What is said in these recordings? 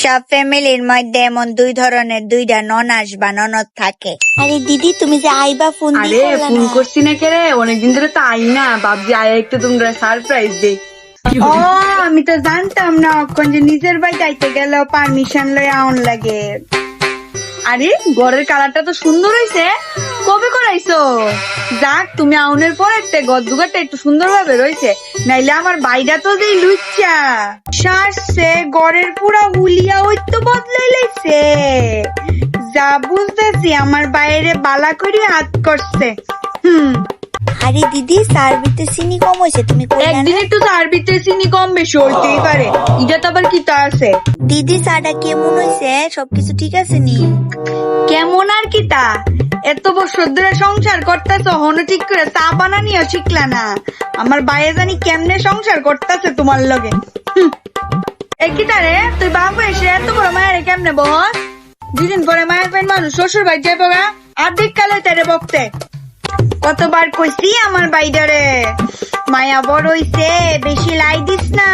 সব ফ্যামিলির মধ্যে এমন দুই ধরনের দুইটা ননাস বা ননদ থাকে। আরে দিদি তুমি যে আইবা ফোন আরে ফোন করছি না কে রে, অনেকদিন ধরে তো আই না, ভাবছি আয় একটু তোমরা সারপ্রাইজ দে। ও আমি তো জানতাম না অক্ষণ যে নিজের বাড়ি যাইতে গেলে পারমিশন লয়ে আউন লাগে। আরে ঘরের কালারটা তো সুন্দর হয়েছে, কবে করাইছো? যাক তুমি আউনের পর একটা ঘর দুগারটা একটু সুন্দর ভাবে রয়েছে, নাইলে আমার বাইটা তো যেই লুচ্চা শাসছে গড়ের পুরা হুলিয়া ওই তো বদলাই লাইছে। যা বুঝতেছি আমার বাইরে বালা করে হাত করছে। আরে দিদি সার্ভিতে চিনি কম হয়েছে, তুমি কইলা না? একদিন একটু সার্ভিসে চিনি কম বেশি হইতেই পারে, এটা তো আবার কি তা আছে। দিদি চাটা কেমন হয়েছে, সবকিছু ঠিক আছে নি? কেমন আর কি তা, এত বছর ধরে সংসার করতেছ হন ঠিক করে চা বানানিও শিখলা না। আমার বাইরে জানি কেমনে সংসার করতেছে তোমার লগে। একই তারে তুই বাবু এসে এত বড় মায়ের কেমনে বস? দুদিন পরে মায়ের পেন মানুষ শ্বশুর বাড়ি যাইব গা, আর্ধেক কালে তারে বকতে। কতবার কইছি আমার বাইডারে মায়া বড় হইছে, বেশি লাই দিস না।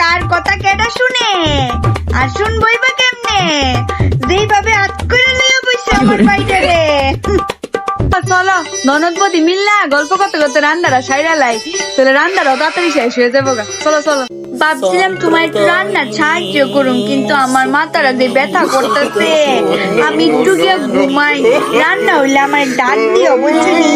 কার কথা কেডা শুনে, আর শুনবই বা কেমনে, যেইভাবে হাত করে লইয়া বইছে আমার বাইডারে। চলো ননদ বদি মিললা গল্প করতে করতে রান্নারা সাইরা লাই, তাহলে রান্নারাও তাড়াতাড়ি শেষ হয়ে যাবো গা। চলো চলো। ভাবছিলাম তোমার একটু রান্না সাহায্য করুম, কিন্তু আমার মাথাটা যে ব্যথা করতেছে, আমি একটু গিয়ে ঘুমাই। রান্না হইলে আমার ডাক দিও বুঝলি।